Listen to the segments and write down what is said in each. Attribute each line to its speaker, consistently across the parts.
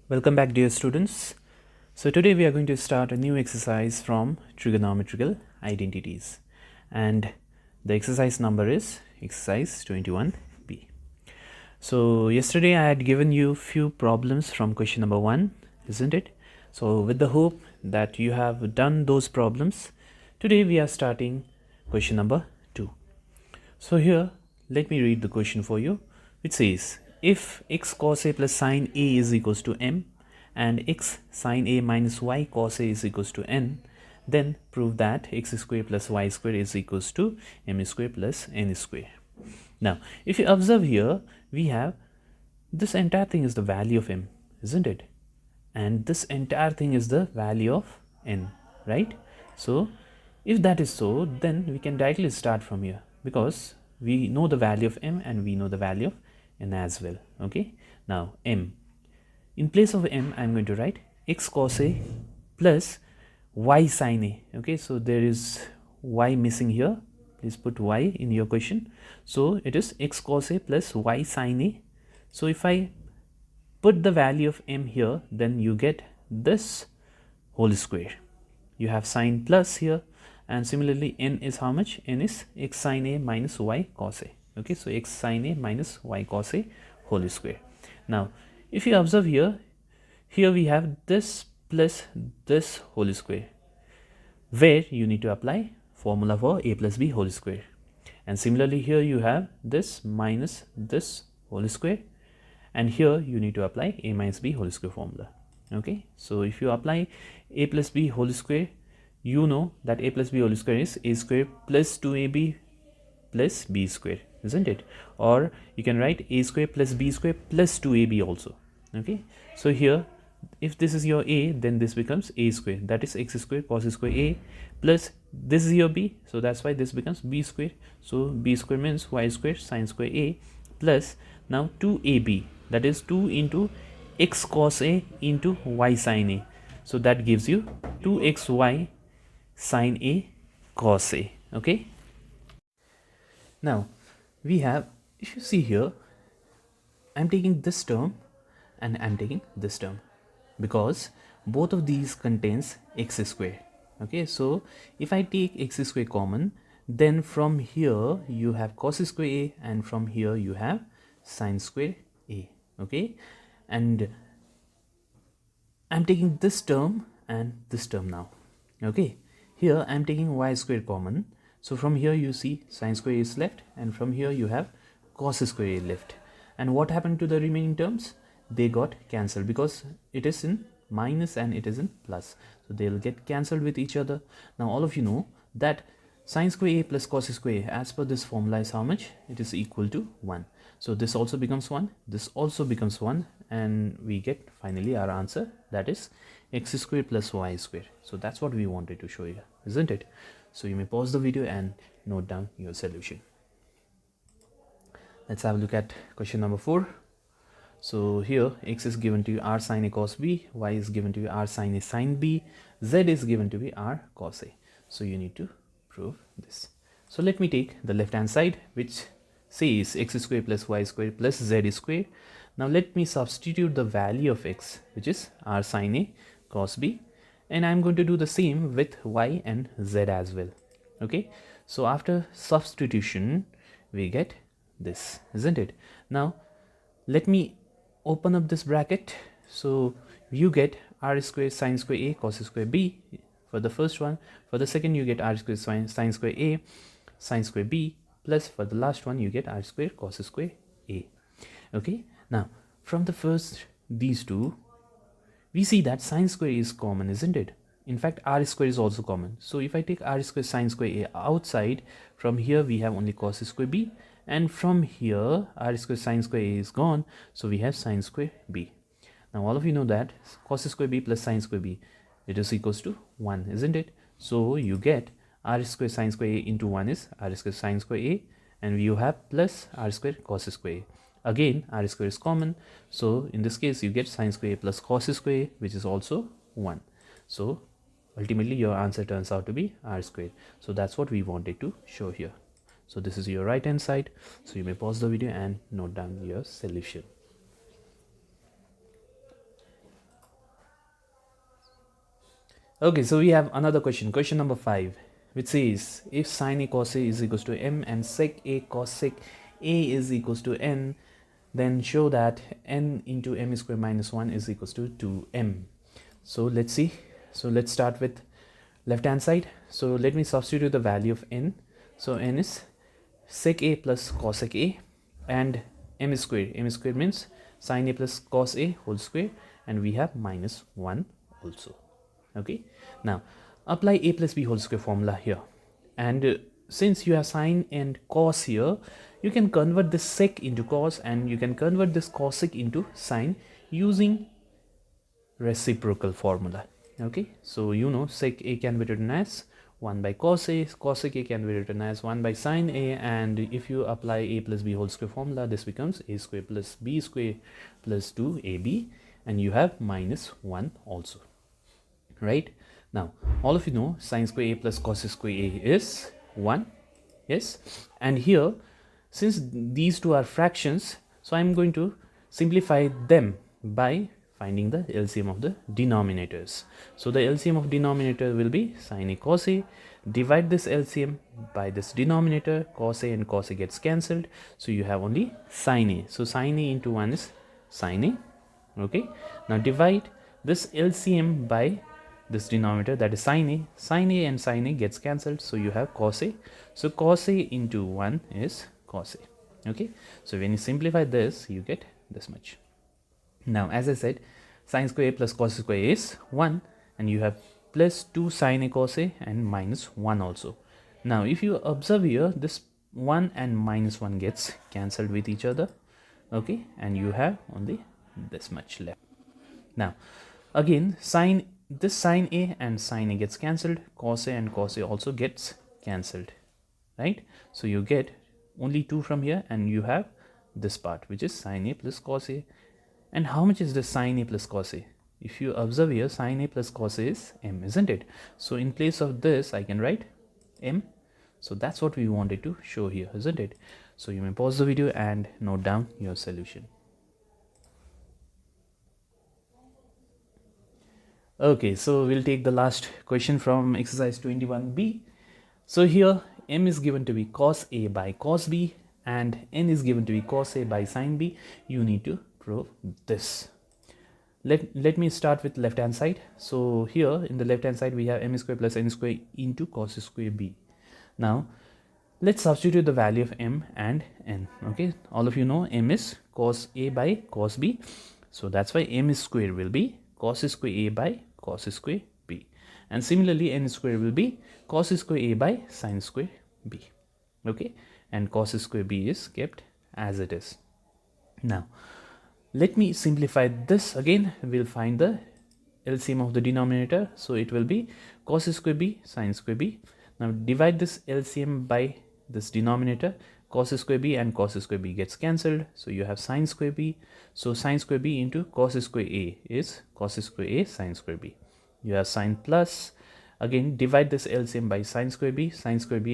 Speaker 1: Welcome back, dear students. So today we are going to start a new exercise from Trigonometrical Identities, and the exercise number is exercise 21B. So yesterday I had given you few problems from question number 1, isn't it? So with the hope that you have done those problems, today we are starting question number 2. So here, let me read the question for you, which says, if x cos a plus sine a is equals to m and x sine a minus y cos a is equals to n, then prove that x square plus y square is equals to m square plus n square. Now, if you observe here, we have this entire thing is the value of m, isn't it? And this entire thing is the value of n, right? So, if that is so, then we can directly start from here, because we know the value of m and we know the value of n as well. Okay, now m, in place of m I am going to write x cos a plus y sin a. Okay, so there is y missing here, please put y in your question. So it is x cos a plus y sin a. So if I put the value of m here, then you get this whole square. You have sine plus here, and similarly n is how much? N is x sin a minus y cos a. Okay, so x sin a minus y cos a whole square. Now if you observe here we have this plus this whole square, where you need to apply formula for a plus b whole square, and similarly here you have this minus this whole square, and here you need to apply a minus b whole square formula. Okay, so if you apply a plus b whole square, you know that a plus b whole square is a square plus 2ab plus b square, isn't it? Or you can write a square plus b square plus 2ab also. Okay, so here if this is your a, then this becomes a square, that is x square cos square a, plus this is your b, so that's why this becomes b square. So b square means y square sin square a, plus now 2ab, that is 2 into x cos a into y sin a, so that gives you 2xy sin a cos a. Okay, now we have, if you see here, I'm taking this term and I'm taking this term, because both of these contains x square. Okay, so if I take x square common, then from here you have cos square a, and from here you have sin square a. Okay, and I'm taking this term and this term now. Okay, here I'm taking y square common, so from here you see sin square a is left, and from here you have cos square a left. And what happened to the remaining terms? They got cancelled, because it is in minus and it is in plus, so they will get cancelled with each other. Now all of you know that sin square a plus cos square a, as per this formula, is how much? It is equal to 1. So this also becomes 1, this also becomes 1, and we get finally our answer, that is x square plus y square. So that's what we wanted to show you, isn't it? So you may pause the video and note down your solution. Let's have a look at question number 4. So here x is given to you r sin a cos b, y is given to you r sin a sin b, z is given to be r cos a. So you need to prove this. So let me take the left hand side, which says x square plus y square plus z square. Now let me substitute the value of x, which is r sin a cos b, and I'm going to do the same with y and z as well. Okay, so after substitution we get this, isn't it? Now let me open up this bracket, so you get r square sin square a cos square b for the first one. For the second you get r square sin square a sin square b, plus for the last one you get r square cos square a. Okay, now from the first these two, we see that sin square is common, isn't it? In fact, r square is also common. So if I take r square sin square a outside, from here we have only cos square b, and from here r square sin square a is gone, so we have sin square b. Now all of you know that cos square b plus sin square b, it is equals to 1, isn't it? So you get r square sin square a into 1 is r square sin square a, and you have plus r square cos square a. Again r square is common, so in this case you get sin square a plus cos square a, which is also 1. So ultimately your answer turns out to be r square. So that's what we wanted to show here. So this is your right hand side, so you may pause the video and note down your solution. Okay, so we have another question, question number 5, which says if sine a cos a is equals to m and sec a cos sec a is equals to n, then show that n into m square minus 1 is equals to 2m. So let's see. So let's start with left hand side. So let me substitute the value of n. So n is sec a plus cos sec a, and m square. M square means sine a plus cos a whole square, and we have minus 1 also. Okay, now apply a plus b whole square formula here, and since you have sine and cos here, you can convert this sec into cos, and you can convert this cosec into sine using reciprocal formula. Okay, so you know sec a can be written as 1 by cos a, cosec a can be written as 1 by sine a, and if you apply a plus b whole square formula, this becomes a square plus b square plus 2ab, and you have minus 1 also. Right, now all of you know sine square a plus cos square a is 1. Yes, and here since these two are fractions, so I'm going to simplify them by finding the LCM of the denominators. So the LCM of denominator will be sine a cos a. Divide this LCM by this denominator, cos a and cos a gets cancelled, so you have only sine a. So sine a into 1 is sine a. Okay, now divide this LCM by this denominator, that is sine a. Sine a and sine a gets cancelled, so you have cos a. So cos a into 1 is cos a. Okay, so when you simplify this, you get this much. Now as I said, sine square a plus cos square a is 1, and you have plus 2 sine a cos a and minus 1 also. Now if you observe here, this 1 and minus 1 gets cancelled with each other. Okay, and you have only this much left. Now again, this sine a and sine a gets cancelled, cos a and cos a also gets cancelled, right? So you get only 2 from here, and you have this part, which is sine a plus cos a. And how much is the sine a plus cos a? If you observe here, sine a plus cos a is m, isn't it? So in place of this, I can write m. So that's what we wanted to show here, isn't it? So you may pause the video and note down your solution. Okay, so we'll take the last question from exercise 21b. So here m is given to be cos a by cos b, and n is given to be cos a by sin b. You need to prove this. Let me start with left hand side. So here in the left hand side we have m square plus n square into cos square b. Now let's substitute the value of m and n. Okay, all of you know m is cos a by cos b, so that's why m square will be cos square a by cos square b, and similarly n square will be cos square a by sin square b. Okay, and cos square b is kept as it is. Now let me simplify this again. We'll find the LCM of the denominator, so it will be cos square b sin square b. Now divide this LCM by this denominator, cos square b and cos square b gets cancelled, so you have sin square b. So sin square b into cos square a is cos square a sin square b. You have sin plus, again divide this LCM by sin square b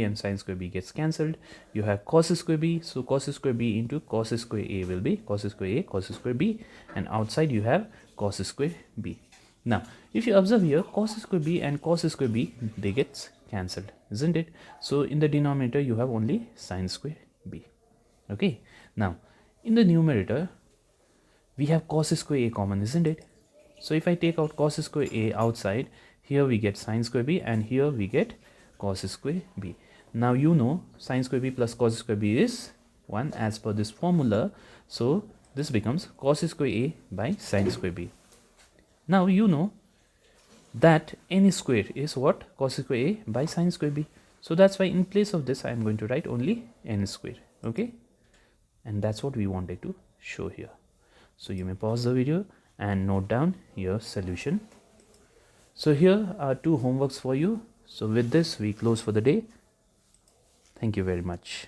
Speaker 1: and sin square b gets cancelled. You have cos square b, so cos square b into cos square a will be cos square a cos square b, and outside you have cos square b. Now if you observe here, cos square b and cos square b, they get cancelled, isn't it? So in the denominator you have only sin square b. Okay, now in the numerator we have cos square a common, isn't it? So if I take out cos square a outside, here we get sin square b, and here we get cos square b. Now you know sin square b plus cos square b is 1 as per this formula, so this becomes cos square a by sin square b. Now you know that n square is what? Cos square a by sin square b. So that's why in place of this I am going to write only n square. Okay, and that's what we wanted to show here. So you may pause the video and note down your solution. So here are 2 homeworks for you. So with this we close for the day. Thank you very much.